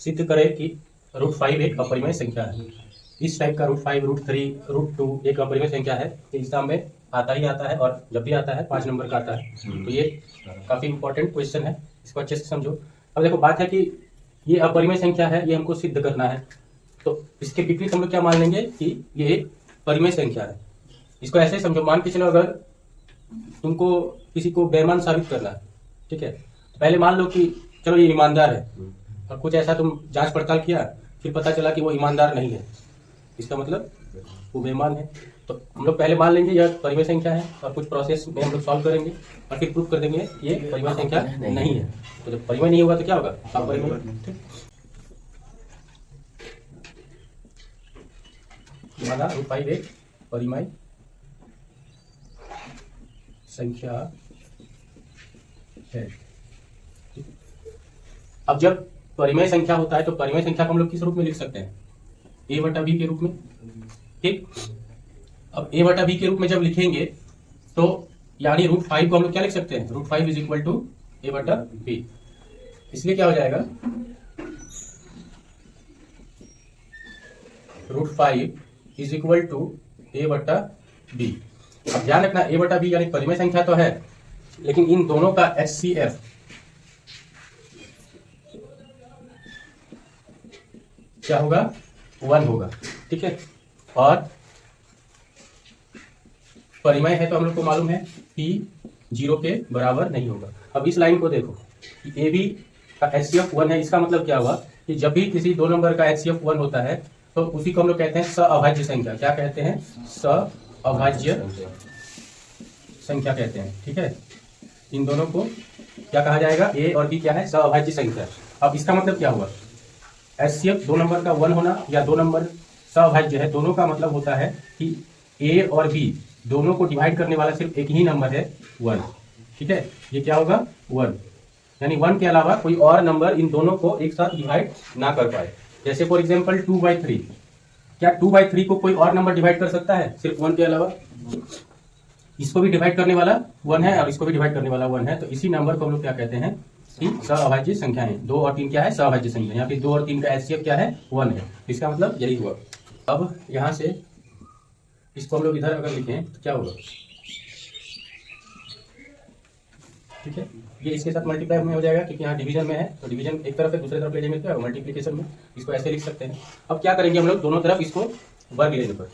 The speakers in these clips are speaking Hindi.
सिद्ध करें कि √5 एक अपरिमेय संख्या है। इस टाइप का √5, √3, √2 एक अपरिमेय संख्या है। एग्जाम में आता ही आता है और जब भी आता है 5 नंबर का आता है। तो ये काफी इंपॉर्टेंट क्वेश्चन है, इसको अच्छे से समझो। अब देखो बात है कि ये अपरिमेय संख्या है, ये हमको सिद्ध करना है। तो इसके विपरीत हम लोग क्या मान लेंगे कि ये एक परिमेय संख्या है। इसको ऐसे समझो, मान के चलो अगर तुमको किसी को बेईमान साबित करना है, ठीक है, तो पहले मान लो कि चलो ये ईमानदार है, और कुछ ऐसा तुम जांच पड़ताल किया, फिर पता चला कि वो ईमानदार नहीं है, इसका मतलब वो बेईमान है। तो हम लोग पहले मान लेंगे यह परिमेय संख्या है, और कुछ प्रोसेस में हम लोग सॉल्व करेंगे और फिर प्रूफ कर देंगे ये परिमेय संख्या नहीं है। तो जब परिमेय नहीं होगा तो क्या होगा, अपरिमेय। ठीक, हमारा √5 एक परिमेय संख्या है। अब जब परिमेय संख्या होता है तो परिमेय संख्या को हम लोग किस रूप में लिख सकते हैं, a/b के रूप में। ठीक, अब a/b के रूप में जब लिखेंगे तो यानी √5 को हम लोग क्या लिख सकते हैं, √5 इज इक्वल टू a/b। इसलिए क्या हो जाएगा, √5 इज इक्वल टू a/b। अब ध्यान रखना a/b यानी परिमेय संख्या तो है, लेकिन इन दोनों का HCF क्या होगा, 1 होगा। ठीक है, और परिमेय है तो हम लोग को मालूम है कि 0 के बराबर नहीं होगा। अब इस लाइन को देखो कि AB का HCF 1 है, इसका मतलब क्या हुआ कि जब भी किसी दो नंबर का HCF 1 होता है तो उसी को हम लोग कहते हैं सअभाज्य संख्या। क्या कहते हैं, सअभाज्य संख्या कहते हैं। ठीक है, इन दोनों को क्या कहा जाएगा, A और B क्या है, सअभाज्य संख्या। अब इसका मतलब क्या हुआ, HCF दो नंबर का 1 होना या दो नंबर सअभाज्य है, दोनों का मतलब होता है कि A और B दोनों को डिवाइड करने वाला सिर्फ एक ही नंबर है, 1। ठीक है, ये क्या होगा, 1, यानी 1 के अलावा कोई और नंबर इन दोनों को एक साथ डिवाइड ना कर पाए। जैसे फॉर एग्जांपल 2/3, क्या 2/3 को कोई और नंबर डिवाइड कर सकता है सिर्फ 1 के अलावा? इसको भी डिवाइड करने वाला 1 है और इसको भी डिवाइड करने वाला 1 है। तो इसी नंबर को हम लोग क्या कहते हैं कि सअभाज्य संख्याएं। 2 और 3 क्या है, सअभाज्य संख्या। यहाँ पे 2 और 3 का HCF क्या है, 1 है। इसका मतलब यही हुआ। अब यहाँ से इसको हम लोग इधर अगर लिखें तो क्या होगा, ठीक है, ये इसके साथ मल्टीप्लाई में हो जाएगा क्योंकि यहाँ डिवीजन में है, तो डिवीजन एक तरफ है, दूसरे तरफ ले जाएंगे तो मल्टीप्लिकेशन में। इसको ऐसे लिख सकते हैं। अब क्या करेंगे हम लोग, दोनों तरफ इसको वर्ग लेने पर,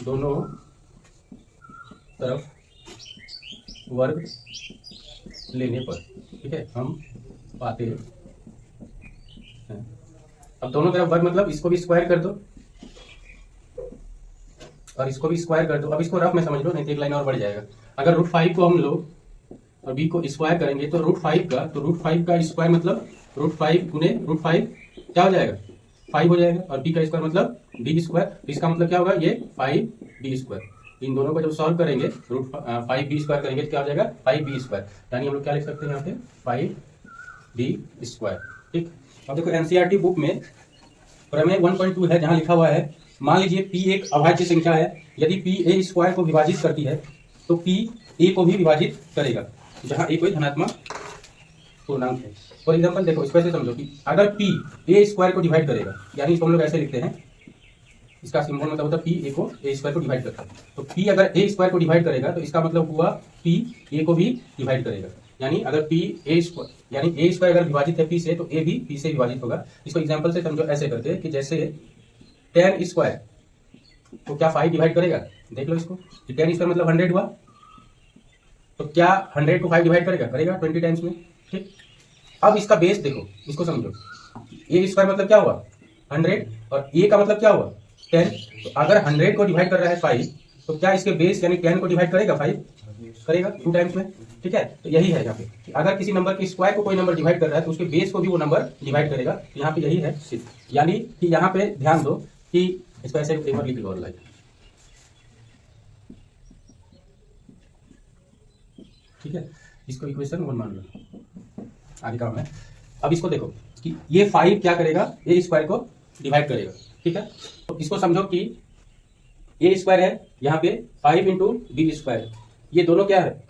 दोनों तरफ वर्ग लेने पर, ठीक है, हम पाते हैं। अब दोनों तरफ वर्ग मतलब इसको भी स्क्वायर कर दो और इसको भी स्क्वायर कर दो। अब इसको रफ में समझ लो, नहीं तो एक लाइन और बढ़ जाएगा। अगर √5 को हम लोग और b को स्क्वायर करेंगे तो √5 का स्क्वायर मतलब √5 गुने √5 क्या हो जाएगा, 5 हो जाएगा, और b का स्क्वायर मतलब b²। इसका मतलब क्या होगा, ये 5b²। इन दोनों को जब सॉल्व करेंगे √5b² करेंगे तो क्या हो जाएगा, 5b²। यानी हम लोग क्या लिख सकते हैं यहाँ पे, 5b²। ठीक, अब देखो NCERT बुक में प्रमेय 1.2 है, जहां लिखा हुआ है, मान लीजिए p एक अभाज्य संख्या है, यदि p a² को विभाजित करती है तो p a को भी विभाजित करेगा, जहां a कोई धनात्मक पूर्णांक है। फॉर एग्जांपल देखो, इसको ऐसे समझो कि अगर p a² को डिवाइड करेगा, यानी इसको हम लोग ऐसे लिखते हैं, इसका सिंबल मतलब होता है p a को a² को डिवाइड करता है। तो p अगर a² को डिवाइड करेगा तो इसका मतलब हुआ p a को भी डिवाइड करेगा। यानी अगर p a² यानी a² अगर विभाजित है p से तो a भी p से विभाजित होगा। इसको एग्जांपल से समझो ऐसे करके कि जैसे 10² तो क्या 5 डिवाइड करेगा, देख लो इसको, 10² मतलब 100 हुआ, तो क्या 100 को 5 डिवाइड करेगा, करेगा 20 टाइम्स में। ठीक, अब इसका बेस देखो, इसको समझो, a² मतलब क्या हुआ, 100, और a का मतलब क्या हुआ, 10। तो अगर 100 को डिवाइड कर रहा है 5, तो क्या इसके बेस यानी 10 को डिवाइड करेगा, 5 करेगा 2 टाइम्स में। ठीक है, तो यही है यहाँ पे, अगर किसी नंबर के स्क्वायर को कोई नंबर डिवाइड कर रहा है तो उसके बेस को भी वो नंबर डिवाइड करेगा। तो यहाँ पे यही है सिद्ध। यानी कि यहाँ पे ध्यान दो कि इसको ऐसे एक बार लिख लो ऑनलाइन, ठीक है, इसको इक्वेशन 1 मान लो, आगे काम है। अब इसको देखो कि ये 5 क्या करेगा, a² को डिवाइड करेगा। ठीक है, तो इसको समझो कि a² है यहाँ पे 5 × b², ये दोनों क्या है,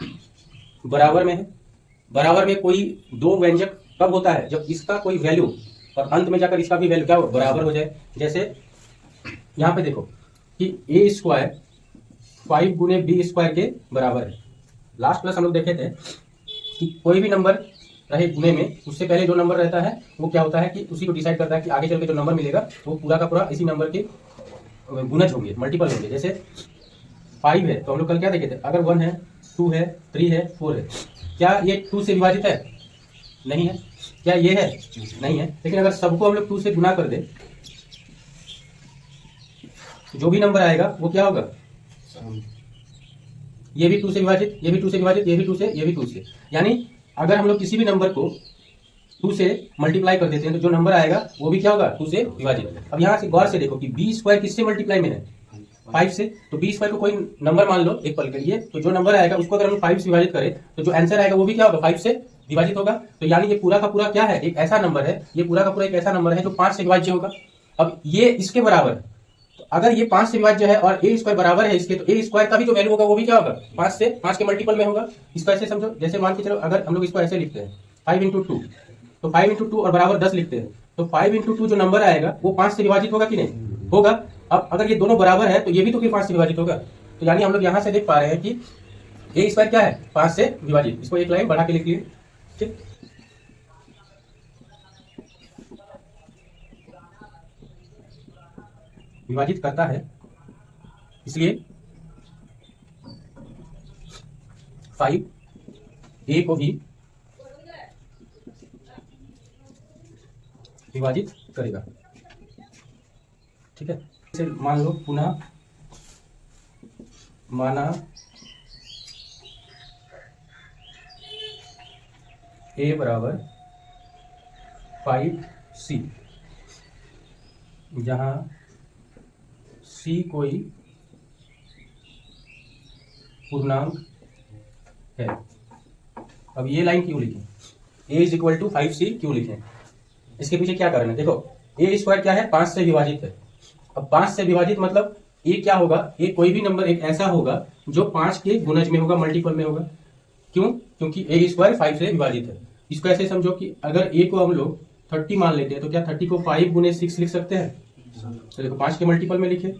बराबर में है। बराबर में कोई दो व्यंजक कब होता है, जब इसका कोई वैल्यू और अंत में जाकर इसका भी वैल्यू क्या बराबर हो जाए। जैसे यहाँ पे देखो कि ए स्क्वायर 5 गुने बी स्क्वायर के बराबर है। लास्ट क्लास हम लोग देखे थे कि कोई भी नंबर रहे गुने में, उससे पहले जो नंबर रहता है वो क्या होता है कि उसी को डिसाइड करता है कि आगे चल के जो नंबर मिलेगा वो पूरा का पूरा इसी नंबर के गुणज होंगे, मल्टीपल होंगे। जैसे 5 है तो हम लोग कल क्या देखे थे, अगर 1 है, 2 है, 3 है, 4 है, क्या ये 2 से विभाजित है? नहीं है। क्या ये है? नहीं है। लेकिन अगर सबको हम लोग 2 से गुना कर दे, जो भी नंबर आएगा वो क्या होगा? ये भी 2 से विभाजित, ये भी 2 से विभाजित, ये भी 2 से, ये भी 2 से। यानी अगर हम लोग किसी भी नंबर को 2 से मल्टीप्लाई कर देते हैं तो जो नंबर आएगा वो भी क्या होगा? 2 से विभाजित। अब यहाँ से गौर से देखो कि बी स्क्वायर किससे मल्टीप्लाई में है? 5 से। तो बी स्क्वायर को कोई नंबर मान लो एक पल के लिए, तो जो नंबर आएगा उसको अगर हम 5 से विभाजित करें तो जो आंसर आएगा वो भी क्या होगा? 5 से विभाजित होगा। तो यानी ये पूरा का पूरा क्या है? एक ऐसा नंबर है, ये पूरा का पूरा एक ऐसा नंबर है जो 5 से विभाज्य होगा। अब ये इसके बराबर है, तो अगर ये 5 से विभाज्य है और ए स्क्वायर बराबर है इसके, तो ए स्क्वायर का भी जो वैल्यू होगा वो भी क्या होगा? 5 से, 5 के मल्टीपल में होगा। इसको ऐसे समझो, जैसे मान के चलो अगर हम लोग इसको ऐसे लिखते हैं 5 इंटू 2, तो 5 इंटू 2 और बराबर 10 लिखते हैं, तो 5 इंटू 2 जो नंबर आएगा वो 5 से विभाजित होगा कि नहीं? होगा। अब अगर ये दोनों बराबर है तो ये भी तो फिर 5 से विभाजित होगा। तो यानी हम लोग यहां से देख पा रहे हैं कि ए स्क्वायर क्या है? 5 से विभाजित। इसको एक लाइन बढ़ा के लिख लीजिए, ठीक। विभाजित करता है, इसलिए 5 ए को भी विभाजित करेगा, ठीक है। इसे मान लो पुनः माना ए बराबर 5c, जहां c कोई पूर्णांक है। अब ये लाइन क्यों लिखें? a is equal to 5c क्यों लिखें? इसके पीछे क्या कारण है? देखो ए स्क्वायर क्या है? 5 से विभाजित है। अब 5 से विभाजित मतलब ए क्या होगा? ए कोई भी नंबर एक ऐसा होगा जो 5 के गुणज में होगा, मल्टीपल में होगा। क्यों? क्योंकि ए स्क्वायर 5 से विभाजित है। इसको ऐसे समझो कि अगर ए को हम लोग 30 मान लेते हैं तो क्या 30 को 5 गुने 6 लिख सकते हैं? तो देखो 5 के मल्टीपल में लिखे।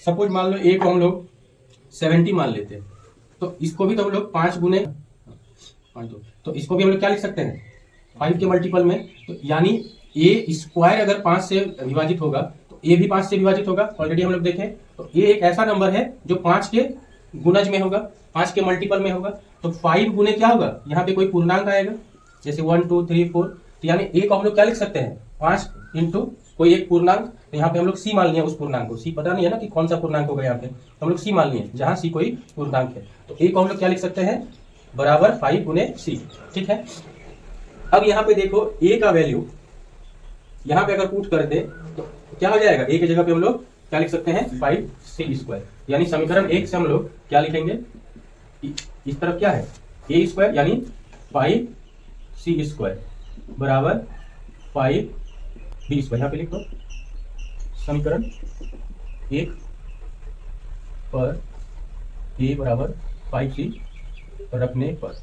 सपोज मान लो ए को हम लोग 70 मान लेते हैं, तो इसको भी तो हम लोग 5 गुने, तो इसको भी हम लोग क्या लिख सकते हैं? 5 के मल्टीपल में। तो यानी ए स्क्वायर अगर 5 से विभाजित होगा तो ए भी 5 से विभाजित होगा। ऑलरेडी हम लोग देखें तो ए एक ऐसा नंबर है जो 5 के गुणज में होगा, 5 के मल्टीपल में होगा। तो 5 गुने क्या होगा? यहाँ पे कोई पूर्णांक आएगा, जैसे 1 2 3 4। तो यानी ए को हम लोग क्या लिख सकते हैं? 5 इंटू कोई एक पूर्णांक। तो यहाँ पे हम लोग सी मान लिए उस पूर्णांक को। सी पता नहीं है ना कि कौन सा पूर्णांक होगा यहाँ पे, तो हम लोग सी मान लिए जहां सी कोई पूर्णांक है। तो ए को हम लोग क्या लिख सकते हैं? बराबर 5 गुने सी, ठीक है। अब यहाँ पे देखो ए का वैल्यू यहाँ पे अगर पुट कर दे तो क्या हो जाएगा? ए की जगह पे हम लोग क्या लिख सकते हैं? 5c square. यानी समीकरण 1 से हम लोग क्या लिखेंगे? इस तरफ क्या है? ए स्क्वायर यानी 5c स्क्वायर बराबर 5b स्क्वायर। यहाँ पे लिख दो समीकरण 1 पर ए बराबर 5c रखने पर,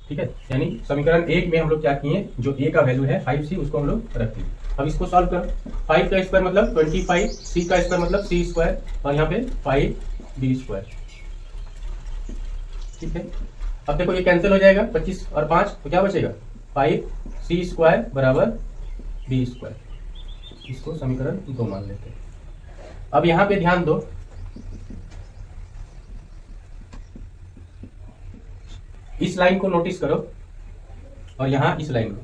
ठीक है। यानी समीकरण 1 में हम लोग क्या किए? जो ए का वैल्यू है 5c उसको हम लोग रख दिए। अब इसको सॉल्व करो। 5 का स्क्वायर मतलब 25, c का स्क्वायर मतलब c स्क्वायर, और यहाँ पे 5b स्क्वायर, ठीक है। अब देखो ये कैंसिल हो जाएगा, 25 और 5, तो क्या बचेगा? 5c स्क्वायर बराबर b स्क्वायर। इसको समीकरण 2 मान लेते हैं। अब यहाँ पे ध्यान दो, इस लाइन को नोटिस करो और यहाँ इस लाइन को।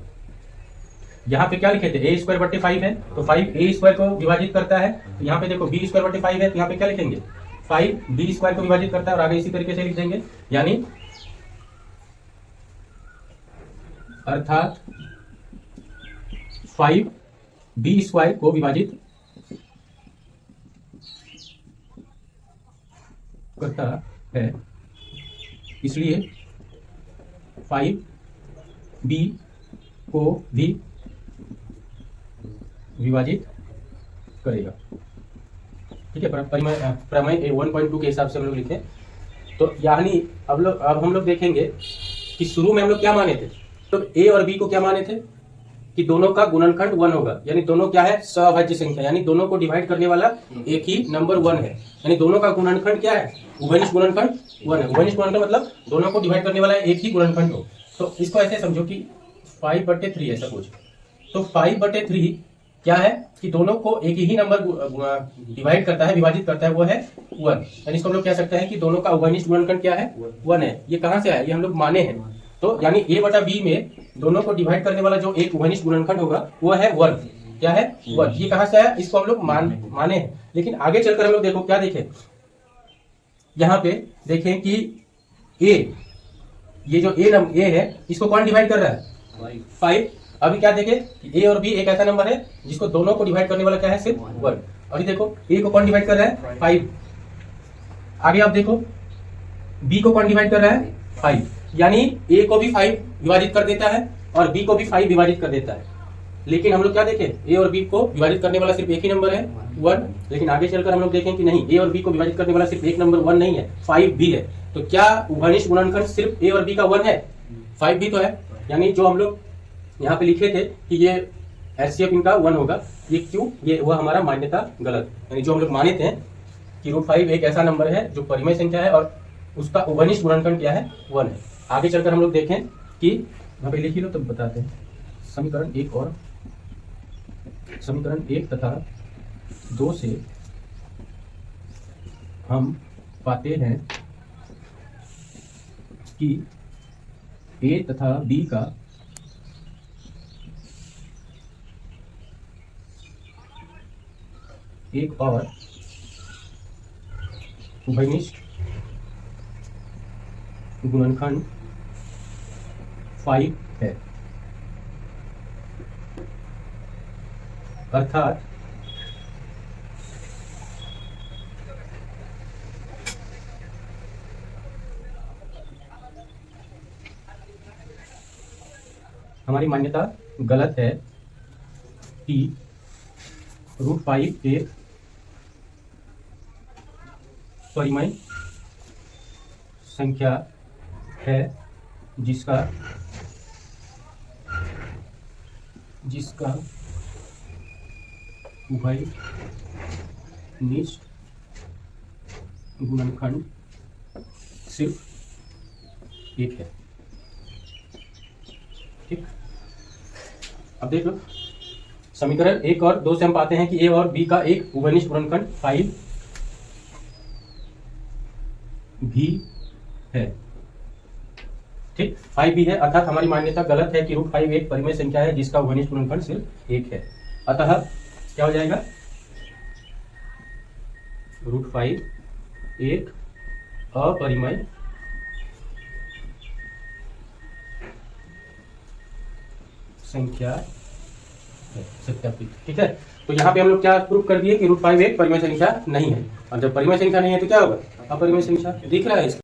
यहाँ पे क्या लिखे थे? ए स्क्वायर बटे 5 है, तो 5 ए स्क्वायर को विभाजित करता है। तो यहाँ पे देखो बी स्क्वायर बटे 5 है, तो यहाँ पे क्या लिखेंगे? 5 बी स्क्वायर को विभाजित करता है, और आगे इसी तरीके से लिख देंगे। यानी अर्थात 5 बी स्क्वायर को विभाजित करता है, इसलिए 5 बी को भी विभाजित करेगा, ठीक है। प्रमेय 1.2 के हिसाब से हम लोग लिखें तो यानी अब हम लोग देखेंगे कि शुरू में हम लोग क्या माने थे? तो ए और बी को क्या माने थे? कि दोनों का गुणनखंड 1 होगा, यानी दोनों क्या है, सअभाज्य संख्या, यानी दोनों को डिवाइड करने वाला एक ही नंबर 1 है, यानी दोनों का गुणनखंड क्या है, उभयनिष्ठ गुणनखंड 1 है। उभयनिष्ठ गुणनखंड मतलब दोनों को डिवाइड करने वाला एक ही गुणनखंड हो। तो इसको ऐसे समझो कि 5/3 है सपोज, तो 5/3 क्या है कि दोनों को एक ही नंबर डिवाइड करता है, विभाजित करता है, वो है 1, यानी इसको हम लोग कह सकते हैं कि दोनों का उभयनिष्ठ गुणनखंड क्या है, 1 है। ये कहां से आया, ये हम लोग माने हैं, तो यानी a/b में दोनों को डिवाइड करने वाला जो एक उभयनिष्ठ गुणनखंड होगा वो है 1, क्या है 1। ये कहां से आया, इसको हम लोग माने हैं। लेकिन आगे चलकर हम लोग देखो क्या देखें, यहाँ पे देखें कि a, ये जो a है इसको कौन डिवाइड कर रहा है, 5। अभी क्या देखें, a और b एक ऐसा नंबर है जिसको दोनों को डिवाइड करने वाला क्या है, सिर्फ 1। और ये देखो a को कौन डिवाइड कर रहा है, 5। आगे आप देखो b को कौन डिवाइड कर रहा है, 5, यानी a को भी 5 विभाजित कर देता है और b को भी 5 विभाजित कर देता है। लेकिन हम लोग क्या देखें, a और b को विभाजित करने वाला सिर्फ एक ही नंबर है, 1। लेकिन आगे चलकर हम लोग देखें कि नहीं, a और b को विभाजित करने वाला सिर्फ एक नंबर 1 नहीं है, 5 भी है। तो क्या उभयनिष्ठ गुणनखंड सिर्फ a और b का 1 है, 5 भी तो है। यानी जो हम लोग यहाँ पे लिखे थे कि ये HCF इनका 1 होगा, ये क्यों, ये वह हमारा मान्यता गलत, यानी जो हम लोग माने थे कि √5 एक ऐसा नंबर है जो परिमेय संख्या है और उसका उभयनिष्ठ गुणनखंड क्या है, 1 है। आगे चलकर हम लोग देखें कि यहाँ पे लिख लो तब बताते हैं। समीकरण 1 तथा 2 से हम पाते हैं कि a तथा b का एक और उभयनिष्ठ गुणनखंड 5 है, अर्थात हमारी मान्यता गलत है कि √5 एक परिमेय संख्या है जिसका उभयनिष्ठ गुणनखंड सिर्फ एक है। ठीक, अब देख लो समीकरण 1 और 2 से हम पाते हैं कि a और b का एक उभयनिष्ठ गुणनखंड 5 भी है। ठीक, 5 भी है, अर्थात हमारी मान्यता गलत है कि √5 एक परिमेय संख्या है जिसका उभयनिष्ठ गुणनखंड सिर्फ 1 है। अतः क्या हो जाएगा, √5 एक अपरिमेय संख्या है, सत्यापित। ठीक है, तो यहाँ पे हम लोग क्या प्रूफ कर दिए कि √5 एक परिमेय संख्या नहीं है, और जब परिमेय संख्या नहीं है तो क्या होगा, अपरिमेय संख्या। दिख रहा है इसका।